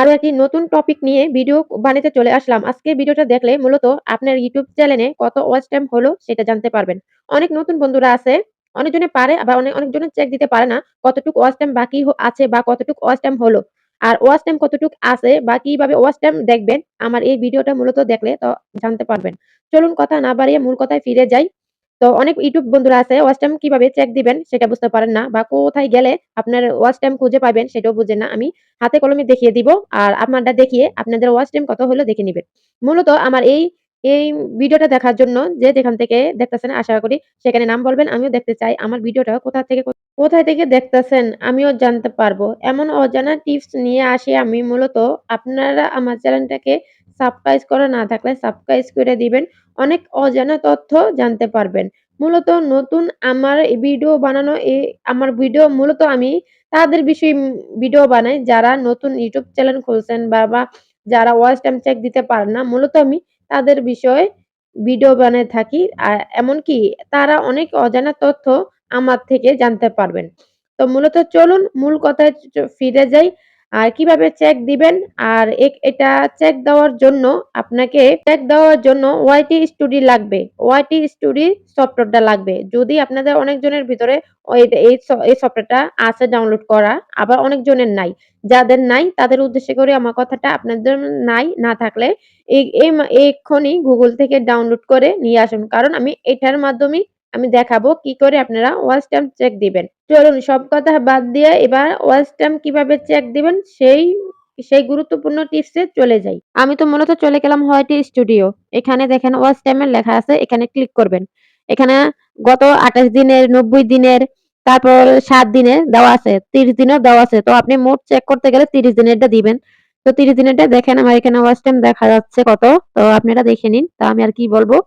আরো একটি নতুন টপিক নিয়ে ভিডিও বানাতে চলে আসলাম। আজকের ভিডিওটা দেখলে মূলত আপনার YouTube চ্যানেলে কত ওয়াচ টাইম হলো সেটা জানতে পারবেন। অনেক নতুন বন্ধুরা আছে, অনেকজনে পারে আবার অনেকজনে চেক দিতে পারে না কতটুকু ওয়াচ টাইম বাকি আছে বা কতটুকু ওয়াচ টাইম হলো। আর ওয়াচ টাইম কতটুকু আছে বা কিভাবে ওয়াচ টাইম দেখবেন আমার এই ভিডিওটা মূলত দেখলে তো জানতে পারবেন। চলুন কথা না বাড়িয়ে মূল কথায় ফিরে যাই। তো অনেক ইউটিউব বন্ধুরা আছে ওয়াচ টাইম কিভাবে চেক দিবেন সেটা বুঝতে পারেন না বা কোথায় গেলে আপনার ওয়াচ টাইম খুঁজে পাবেন সেটাও বুঝেন না। আমি হাতে কলমে দেখিয়ে দিব আর আপনারটা দেখিয়ে আপনাদের ওয়াচ টাইম কত হলো দেখে নিবেন। মূলত আমার এই ভিডিওটা দেখার জন্য যে যেখান থেকে দেখতেছেন আশা করি সেখানে নাম বলবেন। আমিও দেখতে চাই আমার ভিডিওটা কোথায় থেকে দেখতেছেন আমিও জানতে পারবো। এমন অজানা টিপস নিয়ে আসি আমি মূলত আপনারা আমার চ্যানেলটাকে সাবস্ক্রাইব করা না থাকলে সাবস্ক্রাইব করে দিবেন। অনেক অজানা তথ্য জানতে পারবেন। মূলত নতুন আমার এই ভিডিও বানানো আমার ভিডিও মূলত আমি তাদের বিষয়ে ভিডিও বানাই যারা নতুন YouTube চ্যানেল খুলছেন বা যারা ওয়াচ টাইম চেক দিতে পারেন না। মূলত আমি তাদের বিষয়ে ভিডিও বানায়ে থাকি। আর এমনকি তারা অনেক অজানা তথ্য আমার থেকে জানতে পারবেন। তো মূলত চলুন মূল কথায় ফিরে যাই। আর কিভাবে চেক দিবেন আর এটা চেক দেওয়ার জন্য ওয়াইটি স্টুডি লাগবে। ওয়াইটি স্টুডি সফটওয়্যারটা লাগবে। যদি আপনাদের অনেকজনের ভিতরে এই সফটওয়্যারটা আছে ডাউনলোড করা, আবার অনেকজনের নাই। যাদের নাই তাদের উদ্দেশ্য করে আমার কথাটা আপনাদের না থাকলে এই এই মা এক্ষুনি Google থেকে ডাউনলোড করে নিয়ে আসুন। কারণ আমি এটার মাধ্যমেই আমি দেখাবো কি করে আপনারা ওয়াচ টাইম চেক দিবেন। চলুন সব কথা বাদ দিয়ে এবার ওয়াচ টাইম কিভাবে চেক দিবেন সেই গুরুত্বপূর্ণ টিপসে চলে যাই। আমি তো মূলত চলে গেলাম হোয়াইট স্টুডিও। এখানে দেখেন ওয়াচ টাইম এর লেখা আছে। এখানে ক্লিক করবেন। এখানে গত ২৮ দিনের, ৯০ দিনের, তারপর ৭ দিনের দেওয়া আছে। ৩০ দিনেও দেওয়া আছে। তো আপনি মোট চেক করতে গেলে ৩০ দিনেরটা দিবেন। তো ৩০ দিনেরটা দেখেন আমার এখানে ওয়াচ টাইম দেখা যাচ্ছে কত। তো আপনারা দেখে নিন। তো আমি আর কি বলবো।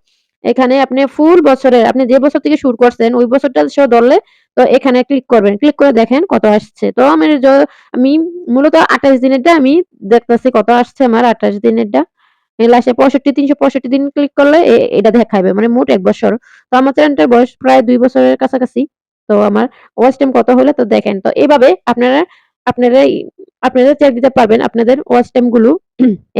এখানে আপনি ফুল বছরের আপনি যে বছর থেকে শুরু করছেন ওই বছরটা সহ ধরলে তো এখানে ক্লিক করবেন। ক্লিক করে দেখেন কত আসছে। তো আমি মূলত ২৮ দিনেরটা আমি দেখতেছি কত আসছে আমার ২৮ দিনেরটা। লাস্টে ৩৬৫ দিন ক্লিক করলে এটা দেখাইবে। মানে মোট ১ বছর। তো আমার চ্যানেলটার বয়স প্রায় ২ বছরের কাছাকাছি। তো আমার ওয়াচ টাইম কত হলো তো দেখেন। তো এভাবে আপনারা আপনারা চেক দিতে পারবেন আপনাদের ওয়াচ টাইম গুলো।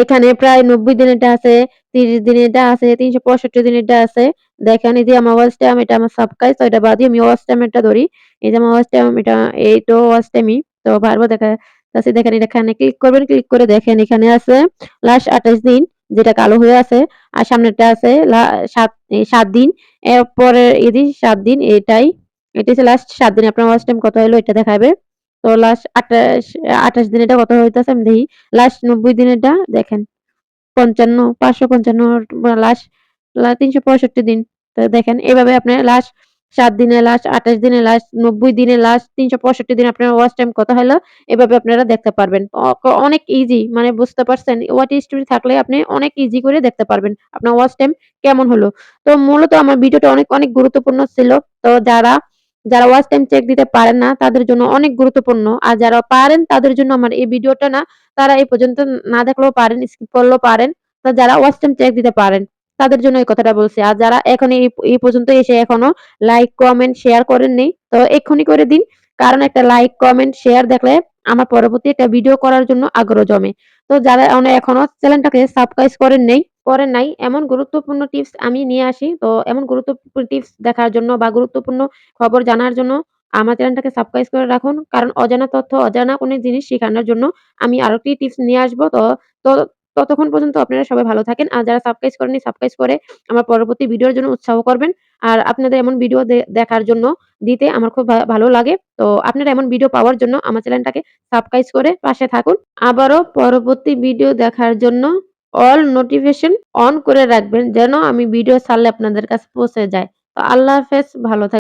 এখানে প্রায় ৯০ দিনেরটা আছে, ৩০ দিনেরটা আছে, ৩৬৫ দিনেরটা আছে। দেখেন এই যে আমার ওয়াচ টাইম এটা আমার সাবস্ক্রাইব তো এটা বাদ দিয়ে আমি ওয়াচ টাইমেরটা ধরি। এই যে আমার ওয়াচ টাইম এটা এই তো ওয়াচ টাইমই। তো বারবার দেখাচ্ছে দেখেন এখানে ক্লিক করবেন। ক্লিক করে দেখেন এখানে আছে লাস্ট ২৮ দিন যেটা কালো হয়ে আছে। আর সামনেরটা আছে ৭ দিন। এরপরে এই যে ৭ দিন এটা হচ্ছে লাস্ট ৭ দিন। আপনার ওয়াচ টাইম কত হলো এটা দেখাবে। তো লাস্ট ২৮ দিনেরটা কত হইতেছে আমি দেখি। লাস্ট ৯০ দিনেরটা দেখেন ৫৫ লাস্ট ৩৬৫ দিন। তো দেখেন এভাবে আপনার লাস্ট ৭ দিনে, লাস্ট ২৮ দিনে, লাস্ট ৯০ দিনে, লাস্ট ৩৬৫ দিন আপনার ওয়াচ টাইম কত হলো এভাবে আপনারা দেখতে পারবেন। অনেক ইজি মানে বুঝতে পারছেন? ওয়াচ হিস্টরি থাকলে আপনি অনেক ইজি করে দেখতে পারবেন আপনার ওয়াচ টাইম কেমন হলো। তো মূলত আমার ভিডিওটা অনেক গুরুত্বপূর্ণ ছিল। তো যারা ওয়াচ টাইম চেক দিতে পারেন না তাদের জন্য অনেক গুরুত্বপূর্ণ। আর যারা পারেন তাদের জন্য আমার এই ভিডিওটা না তারা এই পর্যন্ত না দেখলেও পারেন, স্কিপ করলেও পারেন। তো যারা ওয়াচ টাইম চেক দিতে পারেন তাদের জন্য এই কথাটা বলছি। আর যারা এখন এই পর্যন্ত এসে এখনো লাইক, কমেন্ট, শেয়ার করেননি তো এক্ষুনি করে দিন। কারণ একটা লাইক, কমেন্ট, শেয়ার দেখলে আমার পরবর্তী একটা ভিডিও করার জন্য আগ্রহ জমে। তো যারা এখনো চ্যানেলটাকে সাবস্ক্রাইব করেন নাই এমন গুরুত্বপূর্ণ টিপস আমি নিয়ে আসি। তো এমন গুরুত্বপূর্ণ টিপস দেখার জন্য বা গুরুত্বপূর্ণ খবর জানার জন্য আমার চ্যানেলটাকে সাবস্ক্রাইব করে রাখুন। কারণ অজানা তথ্য, অজানা কোনো জিনিস শিখানোর জন্য আমি আরো একটি টিপস নিয়ে আসবো। তো ততক্ষণ পর্যন্ত আপনারা সবাই ভালো থাকেন। আর যারা সাবস্ক্রাইব করেননি সাবস্ক্রাইব করে আমার পরবর্তী ভিডিওর জন্য উৎসাহ করবেন। আর আপনাদের এমন ভিডিও দেখার জন্য দিতে আমার খুব ভালো লাগে। তো আপনারা এমন ভিডিও পাওয়ার জন্য আমার চ্যানেলটাকে সাবস্ক্রাইব করে পাশে থাকুন। আবারও পরবর্তী ভিডিও দেখার জন্য অল নোটিফিকেশন অন করে রাখবেন যেন আমি ভিডিও ছাড়লে আপনাদের কাছে পৌঁছে যায়। তো আল্লাহ হাফেজ, ভালো থাকবেন।